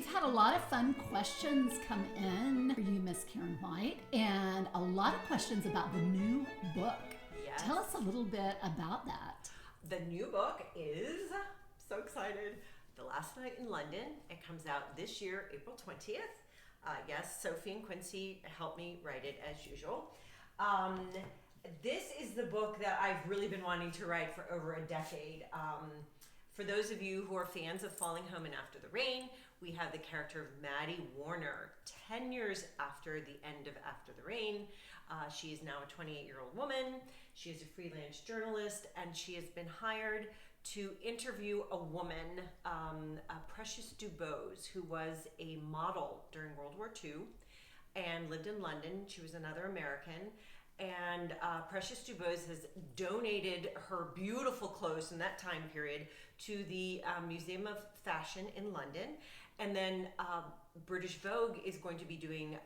had a lot of fun questions come in for you, Miss Karen White, and a lot of questions about the new book. Yes. Tell us a little bit about that. The new book is, so excited, The Last Night in London. It comes out this year, April 20th. Yes, Sophie and Quincy helped me write it as usual. This is the book that I've really been wanting to write for over a decade. For those of you who are fans of Falling Home and After the Rain, we have the character of Maddie Warner, 10 years after the end of After the Rain. She is now a 28-year-old woman. She is a freelance journalist, and she has been hired to interview a woman, Precious Dubose, who was a model during World War II and lived in London. She was another American. And Precious Dubose has donated her beautiful clothes from that time period to the Museum of Fashion in London. And then British Vogue is going to be doing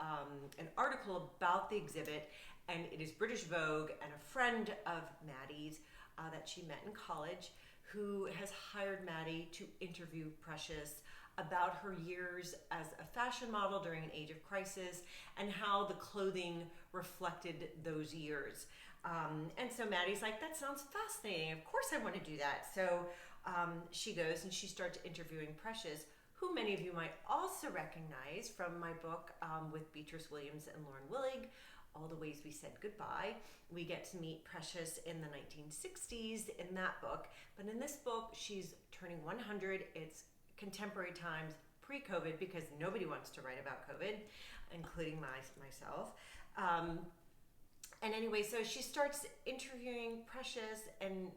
an article about the exhibit. And it is British Vogue and a friend of Maddie's that she met in college who has hired Maddie to interview Precious about her years as a fashion model during an age of crisis and how the clothing reflected those years. And so Maddie's like, that sounds fascinating. Of course I want to do that. So she goes and she starts interviewing Precious, who many of you might also recognize from my book with Beatrice Williams and Lauren Willig, All the Ways We Said Goodbye. We get to meet Precious in the 1960s in that book. But in this book, she's turning 100. It's contemporary times, pre-COVID, because nobody wants to write about COVID, including myself. And anyway, so she starts interviewing Precious and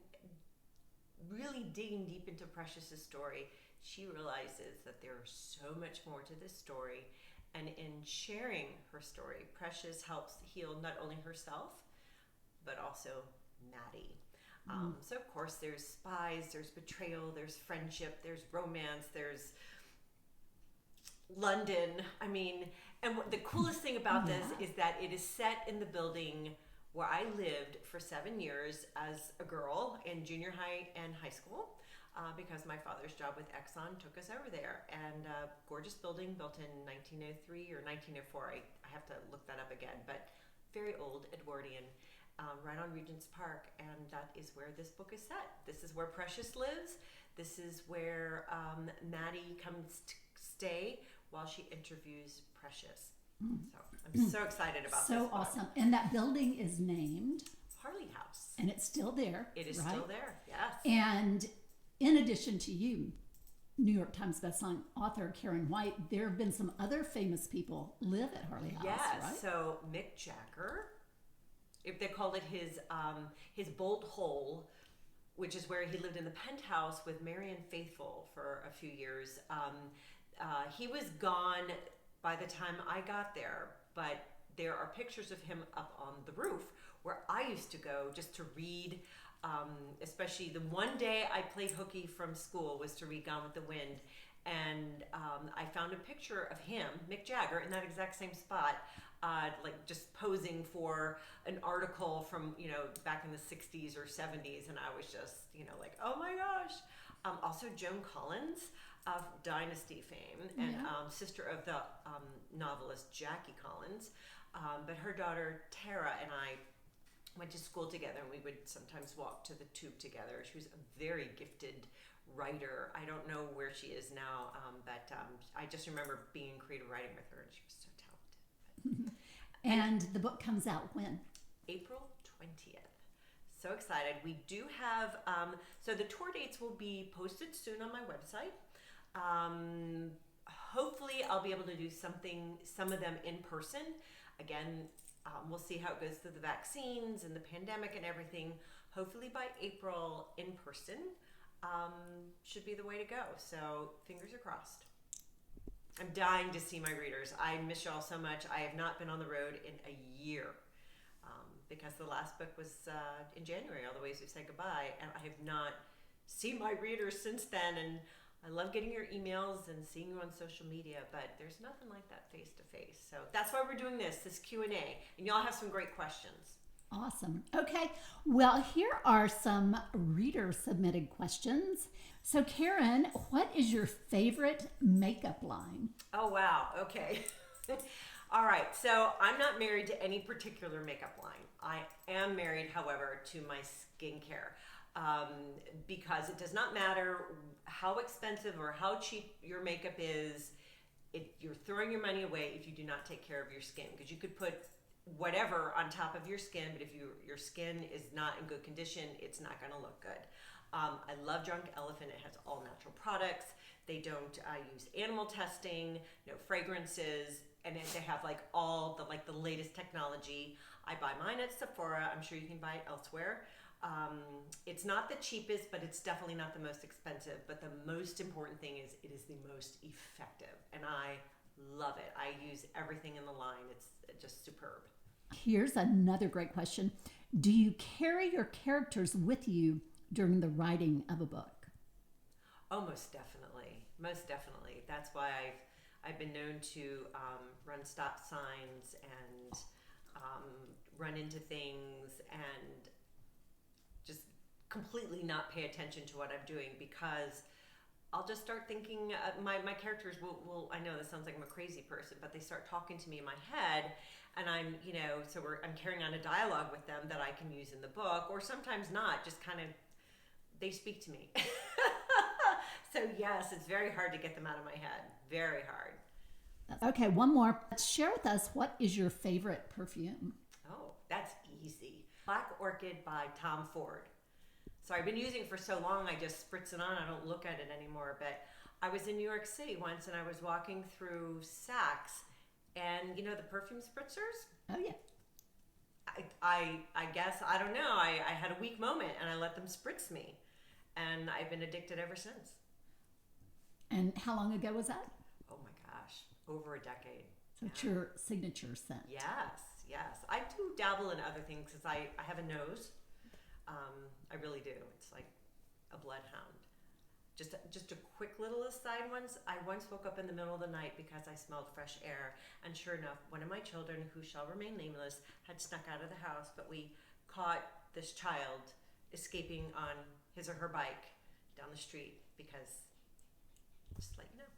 really digging deep into Precious's story. She realizes that there is so much more to this story. And in sharing her story, Precious helps heal not only herself, but also Maddie. So of course there's spies, there's betrayal, there's friendship, there's romance, there's London. I mean, and the coolest thing about this is that it is set in the building where I lived for 7 years as a girl in junior high and high school. Because my father's job with Exxon took us over there. And a gorgeous building built in 1903 or 1904. I have to look that up again, but very old, Edwardian, right on Regent's Park. And that is where this book is set. This is where Precious lives. This is where Maddie comes to stay while she interviews Precious. So I'm so excited about this So book. awesome. And that building is named Harley House. And it's still there. It is right? still there, yes. And in addition to you, New York Times bestselling author Karen White, there have been some other famous people live at Harley House, yes, right? So Mick Jagger, if they called it his Bolt Hole, which is where he lived in the penthouse with Marianne Faithfull for a few years. He was gone by the time I got there, but there are pictures of him up on the roof where I used to go just to read. Especially the one day I played hooky from school was to read Gone with the Wind, and I found a picture of him, Mick Jagger, in that exact same spot, like just posing for an article from back in the 60s or 70s, and I was just like, oh my gosh. Also Joan Collins of Dynasty fame and sister of the novelist Jackie Collins, but her daughter Tara and I went to school together, and we would sometimes walk to the tube together. She was a very gifted writer. I don't know where she is now, but I just remember being in creative writing with her, and she was so talented. And the book comes out when? April 20th. So excited. We do have, so the tour dates will be posted soon on my website. Hopefully I'll be able to do some of them in person. Again, we'll see how it goes through the vaccines and the pandemic and everything. Hopefully by April, in person, should be the way to go. So fingers are crossed. I'm dying to see my readers. I miss y'all so much. I have not been on the road in a year because the last book was in January, All the Ways We Said Goodbye, and I have not seen my readers since then. And I love getting your emails and seeing you on social media, but there's nothing like that face-to-face. So that's why we're doing this Q&A. And y'all have some great questions. Awesome. Okay. Well, here are some reader submitted questions. So, Karen, what is your favorite makeup line? Oh, wow. Okay. All right. So I'm not married to any particular makeup line. I am married, however, to my skincare um, because it does not matter how expensive or how cheap your makeup is. You're throwing your money away if you do not take care of your skin, because you could put whatever on top of your skin, but if your skin is not in good condition, it's not going to look good. I love Drunk Elephant. It has all natural products. They don't use animal testing, no fragrances, and they have like all the latest technology. I buy mine at Sephora. I'm sure you can buy it elsewhere. It's not the cheapest, but it's definitely not the most expensive. But the most important thing is it is the most effective, and I love it. I use everything in the line. It's just superb. Here's another great question. Do you carry your characters with you during the writing of a book? Oh, most definitely, most definitely. That's why I've been known to run stop signs and run into things and just completely not pay attention to what I'm doing, because I'll just start thinking, my characters will, I know this sounds like I'm a crazy person, but they start talking to me in my head, and I'm carrying on a dialogue with them that I can use in the book, or sometimes not, just kind of, they speak to me. So yes, it's very hard to get them out of my head. Very hard. Okay, one more. Share with us, what is your favorite perfume? Oh, that's easy. Black Orchid by Tom Ford. So I've been using it for so long, I just spritz it on. I don't look at it anymore. But I was in New York City once, and I was walking through Saks, and you know the perfume spritzers? Oh, yeah. I guess, I don't know, I had a weak moment, and I let them spritz me. And I've been addicted ever since. And how long ago was that? Oh my gosh, over a decade. So it's your signature scent. Yes, yes. I do dabble in other things because I have a nose. I really do. It's like a bloodhound. Just a quick little aside once. I once woke up in the middle of the night because I smelled fresh air. And sure enough, one of my children, who shall remain nameless, had snuck out of the house. But we caught this child escaping on his or her bike down the street, because, just to let you know.